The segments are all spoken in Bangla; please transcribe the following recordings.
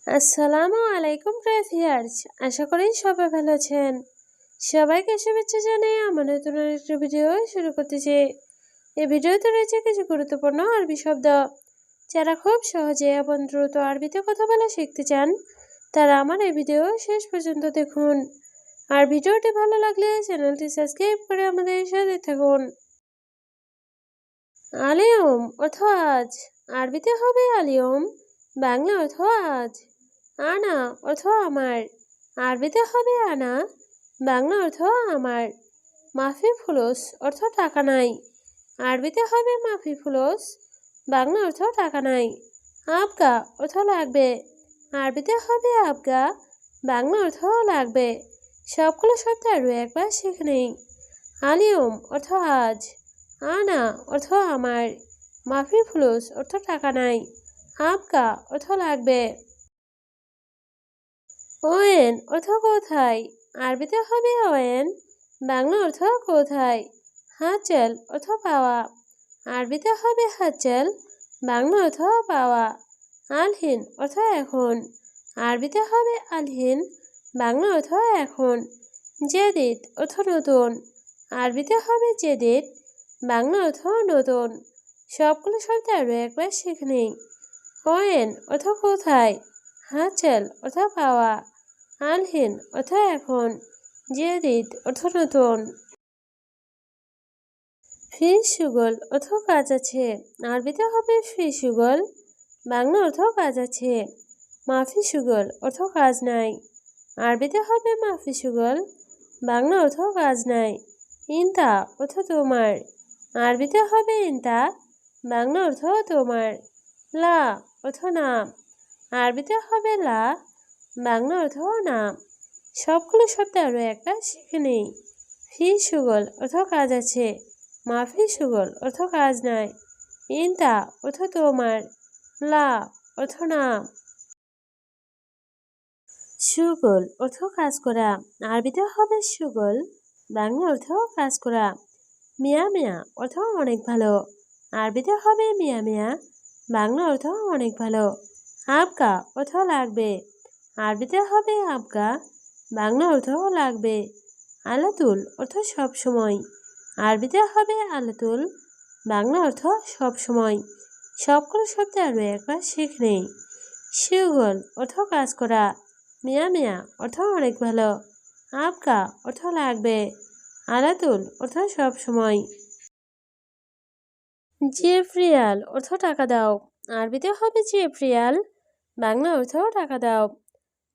আসসালামু আলাইকুম ভিউয়ার্স, আশা করি সবাই ভালো আছেন। সবাইকে শুভেচ্ছা জানিয়ে আমার নতুন একটা ভিডিও শুরু করতেছি। এই ভিডিওতে রয়েছে কিছু গুরুত্বপূর্ণ আরবি শব্দ। যারা খুব সহজে এবং দ্রুত আরবিতে কথা বলা শিখতে চান, তারা আমার এই ভিডিও শেষ পর্যন্ত দেখুন। আর ভিডিওটি ভালো লাগলে চ্যানেলটি সাবস্ক্রাইব করে আমাদের সাথে থাকুন। আলিয়ম অর্থ আজ, আরবিতে হবে আলিয়ম, বাংলা অর্থ আজ। আনা অর্থ আমার, আরবিতে হবে আনা, বাংলা অর্থ আমার। মাফি ফুলুস অর্থ টাকা নাই, আরবিতে হবে মাফি ফুলুস, বাংলা অর্থ টাকা নাই। আবগা অর্থ লাগবে, আরবিতে হবে আবগা, বাংলা অর্থ লাগবে। সবগুলো শব্দ আরও একবার শিখে নেই। আলিয়ম অর্থ আজ, আনা অর্থ আমার, মাফি ফুলুস অর্থ টাকা নাই, আবগা অর্থ লাগবে। ওয়েন অর্থ কোথায়, আরবিতে হবে ওয়েন, বাংলা অর্থ কোথায়। হাচেল অর্থ পাওয়া, আরবিতে হবে হাচেল, বাংলা অর্থ পাওয়া। আলহিন অর্থ এখন, আরবিতে হবে আলহিন, বাংলা অর্থ এখন। জেদিদ অর্থ নতুন, আরবিতে হবে জেদিদ, বাংলা অর্থ নতুন। সবগুলো শব্দ আরও একবার শিখে নেই। ওয়েন অর্থ কোথায়, হাচেল অর্থ পাওয়া, আলহিন অর্থ এখন, জেদিদ অর্থ নতুন। ফি সুগল অর্থ কাজ আছে, আরবিতে হবে ফি সুগল, বাংলা অর্থ কাজ আছে। মাফি সুগল অর্থ কাজ নাই, আরবিতে হবে মাফি সুগল, বাংলা অর্থ কাজ নাই। ইনতা অর্থ তোমার, আরবিতে হবে ইনতা, বাংলা অর্থ তোমার। লা অর্থ নাম, আরবিতে হবে লা, বাংলা অর্থ নাম। সবগুলো শব্দ আরও একবার শিখে নেই। ফি সুগল অর্থ কাজ আছে, মাফি সুগল অর্থ কাজ নাই, ইনতা অর্থ তোমার, লা অর্থ নাম। সুগল অর্থ কাজ করা, আরবিতে হবে সুগল, বাংলা অর্থ কাজ করা। মিয়া মিয়া অর্থ অনেক ভালো, আরবিতে হবে মিয়া মিয়া, বাংলা অর্থ অনেক ভালো। আবগা অর্থ লাগবে, আরবিতে হবে আবগা, বাংলা অর্থ লাগবে। আলাতুল অর্থ সব সময়, আরবিতে হবে আলাতুল, বাংলা অর্থ সব সময়। সবগুলো শব্দ আরও একবার শিখে নেই। সুগল অর্থ কাজ করা, মিয়া মিয়া অর্থ অনেক ভালো, আবগা অর্থ লাগবে, আলাতুল অর্থ সব সময়। জিএফরিয়াল অর্থ টাকা দাও, আরবিতে হবে জিএফরিয়াল, বাংলা অর্থ টাকা দাও।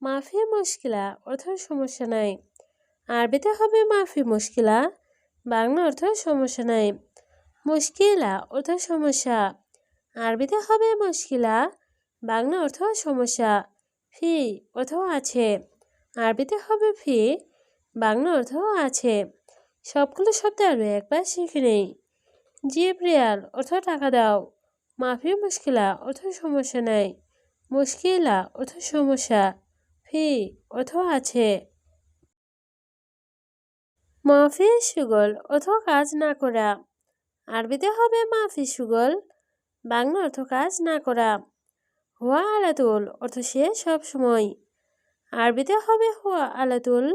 মাফি মুশকিলা অর্থ সমস্যা নাই, আরবিতে হবে মাফি মুশকিলা, বাংলা অর্থ সমস্যা নাই। মুশকিলা অর্থ সমস্যা, আরবিতে হবে মুশকিলা, বাংলা অর্থ সমস্যা। ফি অর্থ আছে, আরবিতে হবে ফি, বাংলা অর্থ আছে। সবগুলো শব্দ আরও একবার শিখে নেই। জিব্রিয়াল অর্থ টাকা দাও, মাফি মুশকিলা অর্থ সমস্যা নাই, মুশকিলা অর্থ সমস্যা, ফি অর্থ আছে। মাফি সুগল অর্থ কাজ না করা, আরবিতে হবে মাফি সুগল, বাংলা অর্থ কাজ না করা। হুয়া আলাতুল অর্থ সে সব সময়, আরবিতে হবে হুয়া আলাতুল,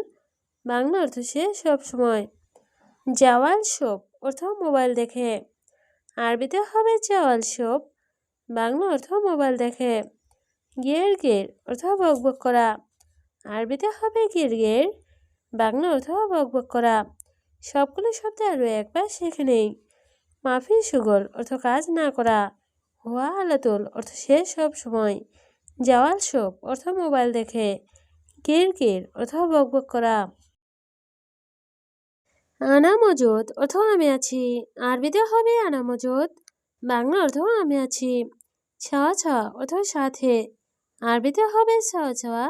বাংলা অর্থ সে সব সময়। জাওয়াল শোপ অর্থ মোবাইল দেখে, আরবিতে হবে জাওয়াল শোপ, বাংলা অর্থ মোবাইল দেখে। গের গের অর্থ বকবক করা, আরবিতে হবে গের গের, বাংলা অর্থ বকবক করা। সবগুলো শব্দ আরও একবার শিখে নেই। মাফি সুগল অর্থ কাজ না করা, হুয়া আলাতুল অর্থ সে সব সময়, জাওয়াল শোপ অর্থ মোবাইল দেখে, গের গের অর্থ বকবক করা। আনা মজুদ অর্থ আমি আছি, আরবিতে হবে আনা মজুদ, বাংলা অর্থ আমি আছি। ছাওয়া ছাওয়া অর্থ সাথে, আরবিতে হবে ছাওয়া ছাওয়া,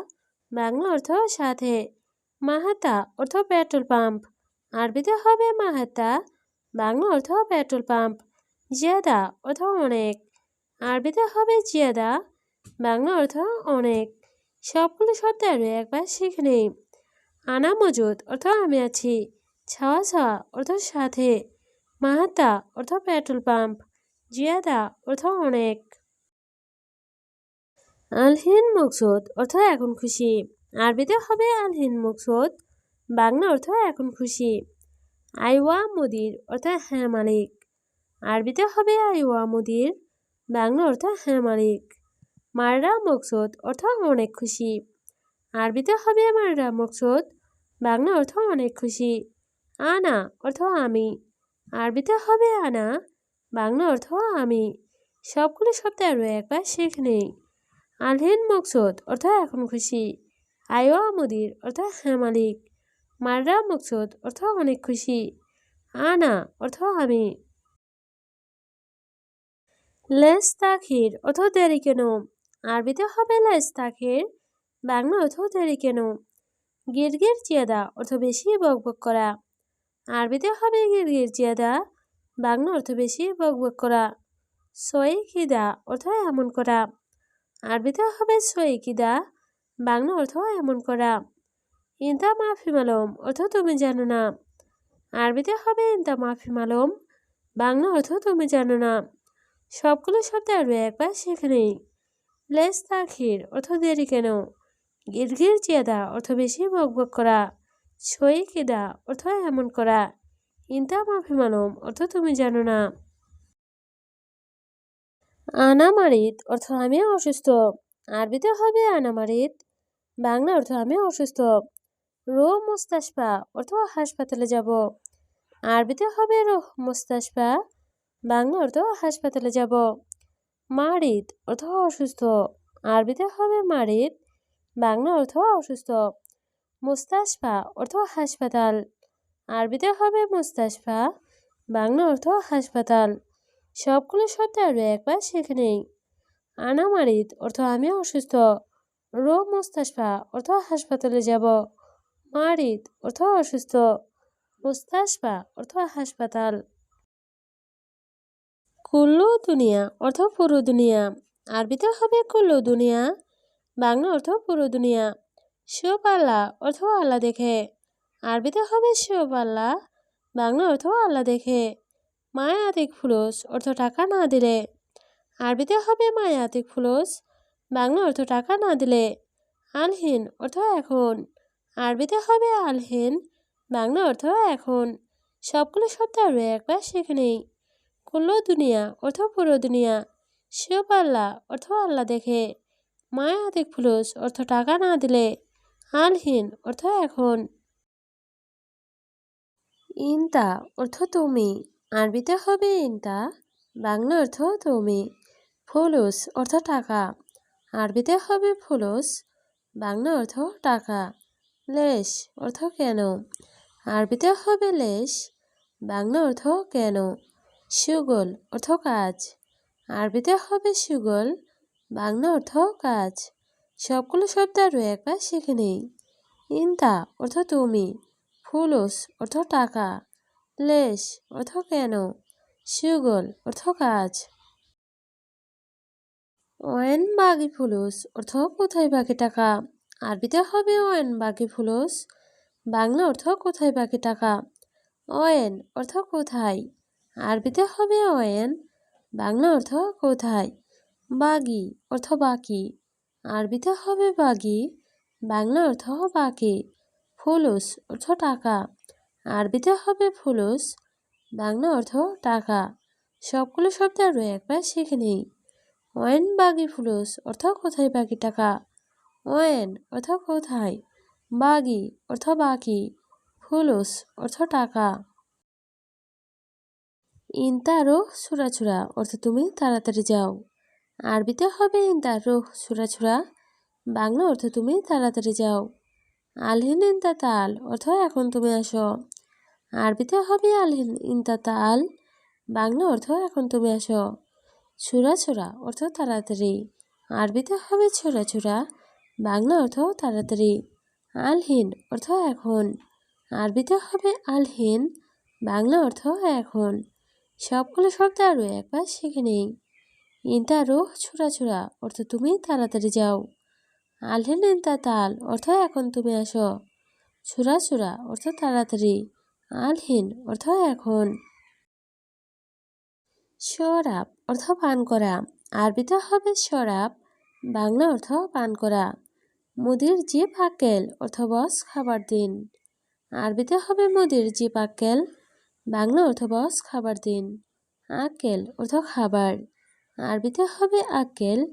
বাংলা অর্থ সাথে। মাহাতা অর্থ পেট্রোল পাম্প, আরবিতে হবে মাহাতা, বাংলা অর্থ পেট্রোল পাম্প। জিয়াদা অর্থ অনেক, আরবিতে হবে জিয়াদা, বাংলা অর্থ অনেক। সবগুলো শব্দ আরও একবার শিখে নেই। আনা মজুদ অর্থ আমি আছি, ছাওয়া ছাওয়া অর্থ সাথে, মাহাতা অর্থ পেট্রোল পাম্প, জিয়াদা অর্থ অনেক। আলহিন মকসুদ অর্থ এখন খুশি। আরবিতে হবে আলহিন মকসুদ, বাংলা অর্থ এখন খুশি। আইওয়া মুদির অর্থ হ্যাঁ মালিক। আরবিতে হবে আইওয়া মুদির, বাংলা অর্থ হ্যাঁ মালিক। মাররা মকসুদ অর্থ অনেক খুশি। আরবিতে হবে মাররা মকসুদ, বাংলা অর্থ অনেক খুশি। আনা অর্থ আমি। আরবিতে হবে আনা, বাংলা অর্থ আমি। সবগুলো শব্দ আরও একবার শিখে নেই। আলহিন মকসুদ অর্থ এখন খুশি। আইওয়া মুদির অর্থ হ্যাঁ মালিক। মাররা মকসুদ অর্থ অনেক খুশি। আনা অর্থ আমি। লেস তাখির অর্থ দেরি কেন। আরবিতে হবে লেস তাখির, বাংলা অর্থ দেরি কেন। গিরগির জিয়াদা অর্থ বেশি বকবক করা। আরবিতে হবে গিরগির জিয়াদা, বাংলা অর্থ বেশি বকবক করা। সই কিদা অর্থ এমন করা। আরবিতে হবে সই কিদা, বাংলা অর্থ এমন করা। ইনতা মাফি মালুম অর্থ তুমি জানো না। আরবিতে হবে ইনতা মাফি মালুম, বাংলা অর্থ তুমি জানো না। সবগুলো শব্দ আরও একবার শিখে নেই। লেস তাখির অর্থ দেরি কেন। গিরগির জিয়াদা অর্থ বেশি বকবক করা। সই কিদা অর্থ এমন করা। ইনতা মাফি মালুম অর্থ তুমি জানো না। আনা মারিদ অর্থ আমি অসুস্থ। আরবিতে হবে আনা মারিদ, বাংলা অর্থ আমি অসুস্থ। রোহ মুস্তাশফা অর্থ হাসপাতালে যাব। আরবিতে হবে রোহ মুস্তাশফা, বাংলা অর্থ হাসপাতালে যাব। মারিদ অর্থ অসুস্থ। আরবিতে হবে মারিদ, বাংলা অর্থ অসুস্থ। মুস্তাশফা অর্থ হাসপাতাল। আরবিতে হবে মুস্তাশফা, বাংলা অর্থ হাসপাতাল। সবগুলো শব্দ আরও একবার শিখে নেই। আনা মারিদ অর্থ আমি অসুস্থ। রোহ মুস্তাশফা অর্থ হাসপাতালে যাব। মারিদ অর্থ অসুস্থ। মুস্তাশফা অর্থ হাসপাতাল। কুল্লু দুনিয়া অর্থ পুরো দুনিয়া। আরবিতে হবে কুল্লু দুনিয়া, বাংলা অর্থ পুরো দুনিয়া। সব আল্লাহ অর্থ আল্লাহ দেখে। আরবিতে হবে সব আল্লাহ, বাংলা অর্থ আল্লাহ দেখে। মায়াতিক ফুলুস অর্থ টাকা না দিলে। আরবিতে হবে মায়াতিক ফুলুস, বাংলা অর্থ টাকা না দিলে। আলহিন অর্থ এখন। আরবিতে হবে আলহিন, বাংলা অর্থ এখন। সবগুলো শব্দ আরও একবার শিখে নেই। কুল্লু দুনিয়া অর্থ পুরো দুনিয়া। সব আল্লাহ অর্থ আল্লাহ দেখে। মায়াতিক ফুলুস অর্থ টাকা না দিলে। আলহিন অর্থ এখন। ইনতা অর্থ তুমি। আরবিতে হবে ইনতা, বাংলা অর্থ তুমি। ফুলুস অর্থ টাকা। আরবিতে হবে ফুলুস, বাংলা অর্থ টাকা। লেশ অর্থ কেন। আরবিতে হবে লেশ, বাংলা অর্থ কেন। সুগল অর্থ কাজ। আরবিতে হবে সুগল, বাংলা অর্থ কাজ। সবগুলো শব্দ আরও একবার শিখে নেই। ইনতা অর্থ তুমি, ফুলুস অর্থ টাকা, লেশ অর্থ কেন, সুগল অর্থ কাজ। ওয়েন বাগি ফুলুস অর্থ কোথায় বাকি টাকা। আরবিতে হবে ওয়েন বাগি ফুলুস, বাংলা অর্থ কোথায় বাকি টাকা। ওয়েন অর্থ কোথায়। আরবিতে হবে ওয়েন, বাংলা অর্থ কোথায়। বাগি অর্থ বাকি। আরবিতে হবে বাগি, বাংলা অর্থ বাকি। ফুলুস অর্থ টাকা। আরবিতে হবে ফুলুস, বাংলা অর্থ টাকা। সবগুলো শব্দ আরও একবার শিখে নেই। ওয়েন বাগি ফুলুস অর্থ কোথায় বাকি টাকা। ওয়েন অর্থ কোথায়, বাগি অর্থ বাকি, ফুলুস অর্থ টাকা। ইনতা রোহ ছুরা অর্থ তুমি তাড়াতাড়ি যাও। আরবিতে হবে ইনতা রোহ ছুরা, বাংলা অর্থ তুমি তাড়াতাড়ি যাও। আলহিন ইনতা তাল অর্থ এখন তুমি আসো। আরবিতে হবে আলহিন ইনতা তাল, বাংলা অর্থ এখন তুমি আসো। ছুরা অর্থ তাড়াতাড়ি। আরবিতে হবে ছুরা, বাংলা অর্থ তাড়াতাড়ি। আলহিন অর্থ এখন। আরবিতে হবে আলহিন, বাংলা অর্থ এখন। সবগুলো শব্দ আরও একবার শিখে নেই। ইনতা রোহ ছুরা অর্থ তুমি তাড়াতাড়ি যাও। আলহিন ইনতা তাল অর্থ এখন তুমি আসো। ছুরা অর্থ তাড়াতাড়ি, আলহিন অর্থ এখন। শরাব অর্থ পান করা। আরবিতে হবে শরাব, বাংলা অর্থ পান করা। মুদির জিপ আক্কেল অর্থ বস খাবার দিন। আরবিতে হবে মুদির জিপ আক্কেল, বাংলা অর্থ বস খাবার দিন। আক্কেল অর্থ খাবার, আরবিতে হবে আক্কেল,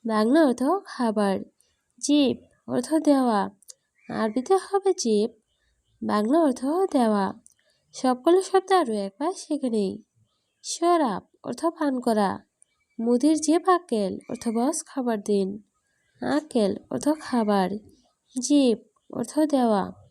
বাংলা অর্থ খাবার। জিপ অর্থ দেওয়া, আরবিতে হবে জিপ, বাংলা অর্থ দেওয়া। সবগুলো শব্দ আরও একবার শিখে নেই। শরাব অর্থ পান করা। মুদির জিপ আক্কেল অর্থ বস খাবার দিন। আক্কেল অর্থ খাবার, জিপ অর্থ দেওয়া।